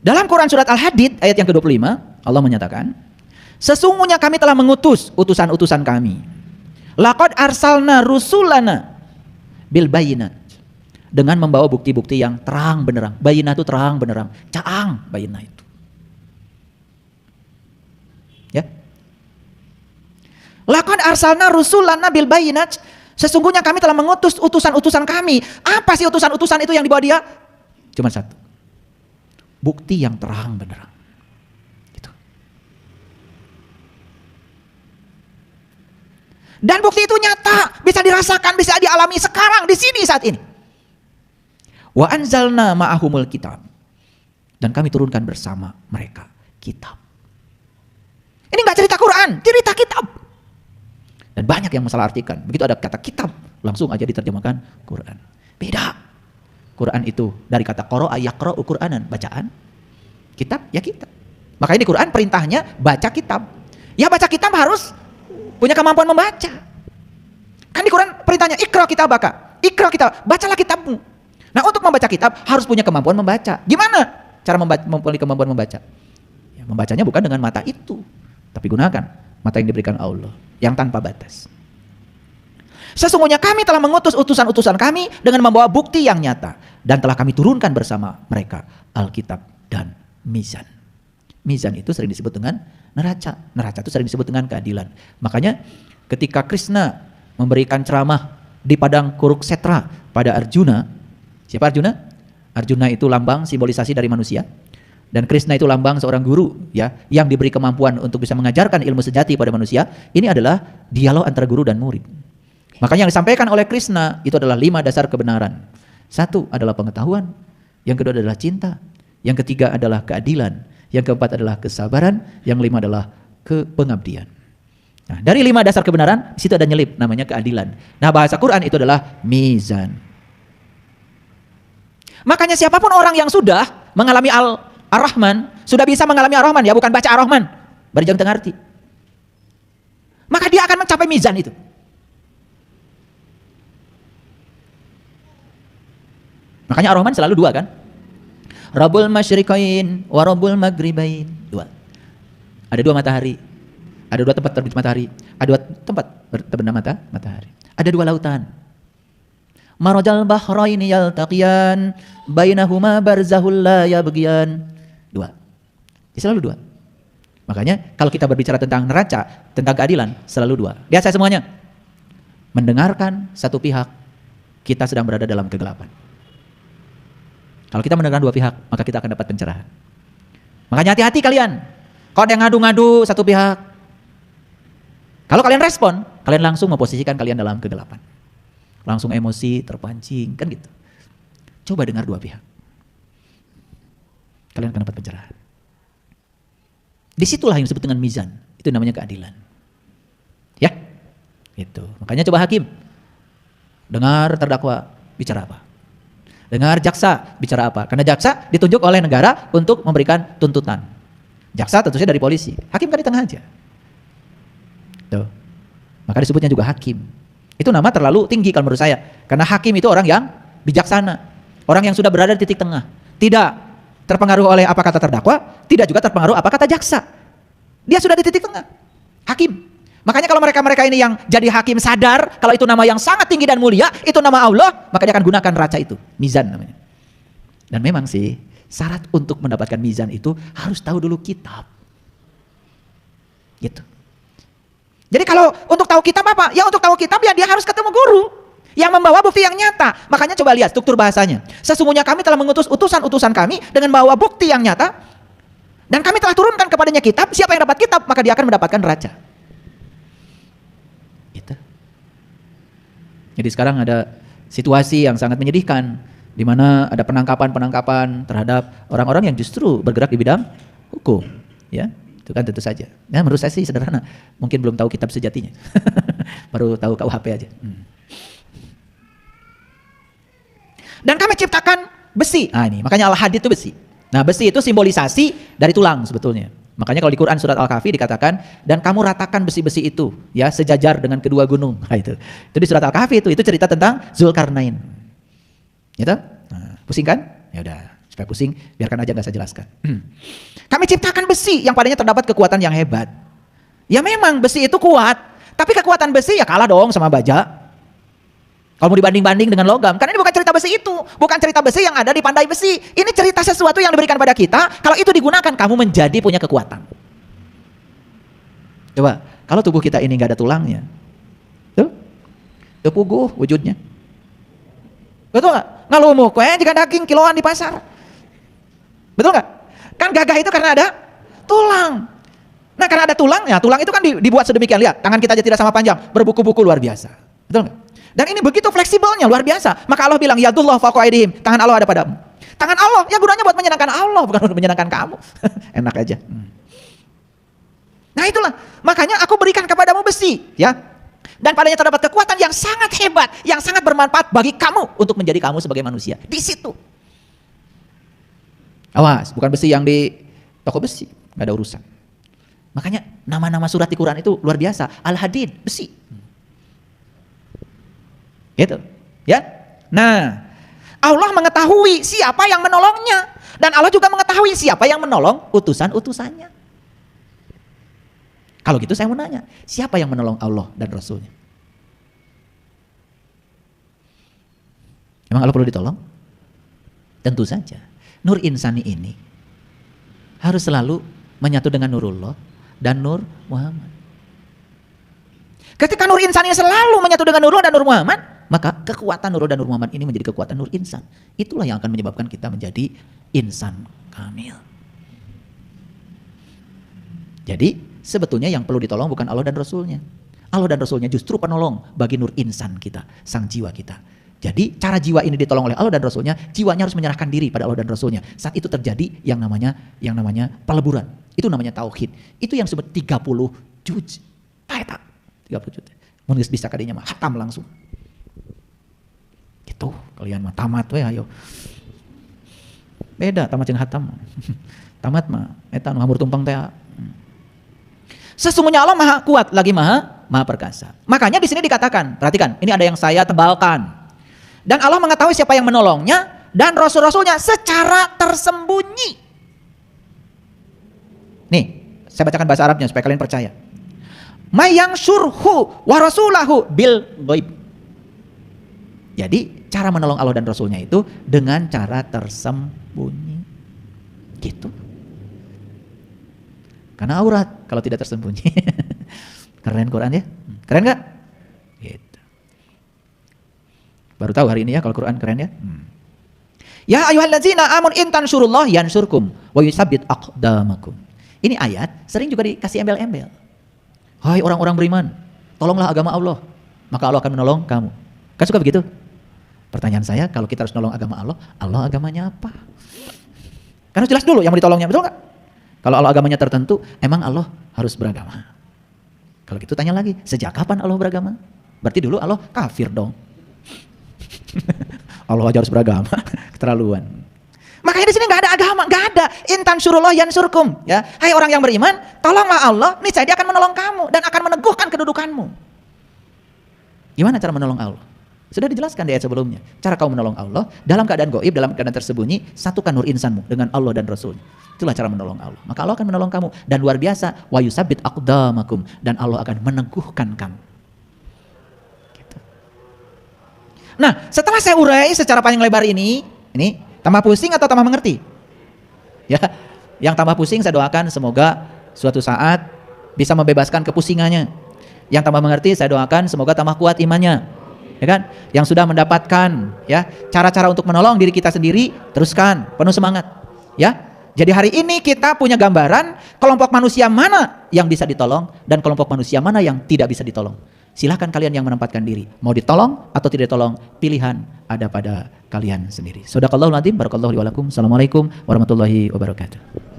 Dalam Quran surat Al-Hadid ayat yang ke-25, Allah menyatakan, sesungguhnya kami telah mengutus utusan-utusan kami. Laqad arsalna rusulana bil bayinat, dengan membawa bukti-bukti yang terang benderang. Bayinat itu terang benderang, caang bayinat itu. Ya. Laqad arsalna rusulana bil bayinat, sesungguhnya kami telah mengutus utusan-utusan kami. Apa sih utusan-utusan itu yang dibawa dia? Cuma satu. Bukti yang terang benderang. Dan bukti itu nyata, bisa dirasakan, bisa dialami sekarang, di sini, saat ini. Wa anzalna ma'ahumul kitab. Dan kami turunkan bersama mereka kitab. Ini enggak cerita Quran, cerita kitab. Dan banyak yang masalah artikan. Begitu ada kata kitab, langsung aja diterjemahkan Quran. Beda. Quran itu dari kata qara'a yaqra'u Qur'anan, bacaan. Kitab, ya kitab. Makanya di Quran perintahnya baca kitab. Ya baca kitab harus punya kemampuan membaca. Kan di Quran perintahnya ikra kitabaka. Ikra kitab, bacalah kitabmu. Nah, untuk membaca kitab harus punya kemampuan membaca. Gimana cara mempunyai kemampuan membaca? Ya, membacanya bukan dengan mata itu, tapi gunakan mata yang diberikan Allah, yang tanpa batas. Sesungguhnya kami telah mengutus utusan-utusan kami dengan membawa bukti yang nyata, dan telah kami turunkan bersama mereka Alkitab dan mizan. Mizan itu sering disebut dengan neraca. Neraca itu sering disebut dengan keadilan. Makanya ketika Krishna memberikan ceramah di padang Kuruksetra pada Arjuna, siapa Arjuna? Arjuna itu lambang simbolisasi dari manusia, dan Krishna itu lambang seorang guru, ya, yang diberi kemampuan untuk bisa mengajarkan ilmu sejati pada manusia. Ini adalah dialog antara guru dan murid. Makanya yang disampaikan oleh Krishna itu adalah 5 dasar kebenaran. 1 adalah pengetahuan, yang kedua adalah cinta, yang ketiga adalah keadilan, yang keempat adalah kesabaran, yang 5 adalah kepengabdian. Nah, dari 5 dasar kebenaran, di situ ada nyelip namanya keadilan. Nah, bahasa Quran itu adalah mizan. Makanya siapapun orang yang sudah mengalami Ar-Rahman, sudah bisa mengalami Ar-Rahman, ya bukan baca Ar-Rahman, berjam tengah arti, maka dia akan mencapai mizan itu. Makanya Ar-Rahman selalu 2 kan? Rabbul masyriqain wa rabbul maghribain. 2. Ada 2 matahari. Ada 2 tempat terbit matahari. Ada 2 tempat terbenam matahari. Ada 2 lautan. Marajal bahraini yaltaqiyan bainahuma barzahul la yabghiyan. 2. Selalu 2. Makanya kalau kita berbicara tentang neraca, tentang keadilan, selalu 2. Lihat saya semuanya. Mendengarkan satu pihak, kita sedang berada dalam kegelapan. Kalau kita mendengarkan 2 pihak, maka kita akan dapat pencerahan. Makanya hati-hati kalian. Kalau ada yang ngadu-ngadu satu pihak, kalau kalian respon, kalian langsung memposisikan kalian dalam kegelapan. Langsung emosi, terpancing, kan gitu. Coba dengar 2 pihak. Kalian akan dapat pencerahan. Disitulah yang disebut dengan mizan. Itu namanya keadilan. Ya, itu. Makanya coba hakim. Dengar terdakwa bicara apa? Dengar jaksa bicara apa? Karena jaksa ditunjuk oleh negara untuk memberikan tuntutan. Jaksa tentunya dari polisi. Hakim kan di tengah aja. Tuh. Maka disebutnya juga hakim. Itu nama terlalu tinggi kalau menurut saya. Karena hakim itu orang yang bijaksana. Orang yang sudah berada di titik tengah. Tidak terpengaruh oleh apa kata terdakwa, tidak juga terpengaruh apa kata jaksa. Dia sudah di titik tengah. Hakim. Makanya kalau mereka-mereka ini yang jadi hakim sadar kalau itu nama yang sangat tinggi dan mulia, itu nama Allah, maka dia akan gunakan neraca itu, mizan namanya. Dan memang sih syarat untuk mendapatkan mizan itu harus tahu dulu kitab. Gitu. Jadi kalau untuk tahu kitab apa? Ya untuk tahu kitab ya dia harus ketemu guru yang membawa bukti yang nyata. Makanya coba lihat struktur bahasanya. Sesungguhnya kami telah mengutus utusan-utusan kami dengan membawa bukti yang nyata, dan kami telah turunkan kepadanya kitab. Siapa yang dapat kitab, maka dia akan mendapatkan neraca. Gitu. Jadi sekarang ada situasi yang sangat menyedihkan, di mana ada penangkapan terhadap orang-orang yang justru bergerak di bidang hukum, ya. Itu kan tentu saja. Ya, menurut saya sih sederhana. Mungkin belum tahu kitab sejatinya. Baru tahu KUHP aja. Dan kami ciptakan besi. Nah ini, makanya Al-Hadid itu besi. Nah besi itu simbolisasi dari tulang sebetulnya. Makanya kalau di Quran surat Al-Kahfi dikatakan, dan kamu ratakan besi-besi itu, ya, sejajar dengan kedua gunung. Nah, itu di surat Al-Kahfi itu cerita tentang Zulkarnain. Gitu? Nah, pusing kan? Ya udah, Supaya pusing, biarkan aja, nggak saya jelaskan. Kami ciptakan besi yang padanya terdapat kekuatan yang hebat. Ya memang besi itu kuat, tapi kekuatan besi ya kalah dong sama baja. Kalau mau dibanding-banding dengan logam, karena ini bukan cerita besi itu, bukan cerita besi yang ada di pandai besi. Ini cerita sesuatu yang diberikan pada kita, kalau itu digunakan, kamu menjadi punya kekuatan. Coba, kalau tubuh kita ini nggak ada tulangnya, tuh puguh wujudnya. Betul nggak? Ngalumuh, jika daging kiloan di pasar. Betul nggak? Kan gagah itu karena ada tulang. Nah karena ada tulang, ya tulang itu kan dibuat sedemikian. Lihat, tangan kita aja tidak sama panjang, berbuku-buku luar biasa. Betul nggak? Dan ini begitu fleksibelnya, luar biasa. Maka Allah bilang, yadullah fawqa aydihim, tangan Allah ada padamu. Tangan Allah, ya gunanya buat menyenangkan Allah, bukan untuk menyenangkan kamu. Enak aja. Nah itulah, makanya aku berikan kepadamu besi, ya. Dan padanya terdapat kekuatan yang sangat hebat, yang sangat bermanfaat bagi kamu untuk menjadi kamu sebagai manusia. Di situ. Awas, bukan besi yang di toko besi, nggak ada urusan. Makanya nama-nama surat di Quran itu luar biasa. Al-Hadid, besi. Gitu, ya. Nah, Allah mengetahui siapa yang menolongnya, dan Allah juga mengetahui siapa yang menolong utusan-utusannya. Kalau gitu saya mau nanya, siapa yang menolong Allah dan Rasulnya? Emang Allah perlu ditolong? Tentu saja. Nur insani ini harus selalu menyatu dengan Nurullah dan Nur Muhammad. Ketika Nur insani selalu menyatu dengan Nurullah dan Nur Muhammad, maka kekuatan Nurullah dan Nur Muhammad ini menjadi kekuatan Nur insan. Itulah yang akan menyebabkan kita menjadi insan kamil. Jadi sebetulnya yang perlu ditolong bukan Allah dan Rasulnya. Allah dan Rasulnya justru penolong bagi nur insan kita, sang jiwa kita. Jadi cara jiwa ini ditolong oleh Allah dan Rasulnya, jiwanya harus menyerahkan diri pada Allah dan Rasulnya. Saat itu terjadi yang namanya peleburan. Itu namanya tauhid. Itu yang disebut 30 juz. Taeta 30 juz. Mun bisa kadinya mah hatam langsung. Gitu, kalian mah tamat we ayo. Beda tamat jeung hatam. Tamat mah eta nu hampur tumpang teh. Sesungguhnya Allah maha kuat lagi maha perkasa. Makanya di sini dikatakan, perhatikan, ini ada yang saya tebalkan. Dan Allah mengetahui siapa yang menolongnya dan rasul-rasulnya secara tersembunyi. Nih, saya bacakan bahasa Arabnya supaya kalian percaya. Mayang surhu wa rasulahu bil ghaib. Jadi cara menolong Allah dan Rasulnya itu dengan cara tersembunyi. Gitu. Karena aurat kalau tidak tersembunyi. Keren Quran ya? Keren gak? Gitu. Baru tahu hari ini ya kalau Quran keren ya. Ya ayyuhallazina amun in tansurullah yansurkum wa yusabbit aqdamakum. Ini ayat sering juga dikasih embel-embel. Hai orang-orang beriman, tolonglah agama Allah, maka Allah akan menolong kamu. Kan suka begitu? Pertanyaan saya, kalau kita harus nolong agama Allah, Allah agamanya apa? Kan harus jelas dulu yang mau ditolongnya, betul gak? Kalau Allah agamanya tertentu, emang Allah harus beragama? Kalau gitu tanya lagi, sejak kapan Allah beragama? Berarti dulu Allah kafir dong. Allah aja harus beragama, keterlaluan. Makanya di sini nggak ada agama, nggak ada. Intan surullah yansurkum. Ya, hai orang yang beriman, tolonglah Allah, niscaya Dia akan menolong kamu dan akan meneguhkan kedudukanmu. Gimana cara menolong Allah? Sudah dijelaskan di ayat sebelumnya. Cara kau menolong Allah dalam keadaan gaib, dalam keadaan tersembunyi, satukan nur insanmu dengan Allah dan Rasulnya. Itulah cara menolong Allah. Maka Allah akan menolong kamu dan luar biasa, wa yusabbit aqdamakum, dan Allah akan meneguhkan kamu. Gitu. Nah, setelah saya urai secara panjang lebar ini tambah pusing atau tambah mengerti? Ya, yang tambah pusing saya doakan semoga suatu saat bisa membebaskan kepusingannya. Yang tambah mengerti saya doakan semoga tambah kuat imannya. Ya kan? Yang sudah mendapatkan ya cara-cara untuk menolong diri kita sendiri, teruskan, penuh semangat. Ya. Jadi hari ini kita punya gambaran kelompok manusia mana yang bisa ditolong dan kelompok manusia mana yang tidak bisa ditolong. Silahkan kalian yang menempatkan diri. Mau ditolong atau tidak ditolong, pilihan ada pada kalian sendiri. Shadaqallahul adzim, barakallahu li wa lakum. Assalamualaikum warahmatullahi wabarakatuh.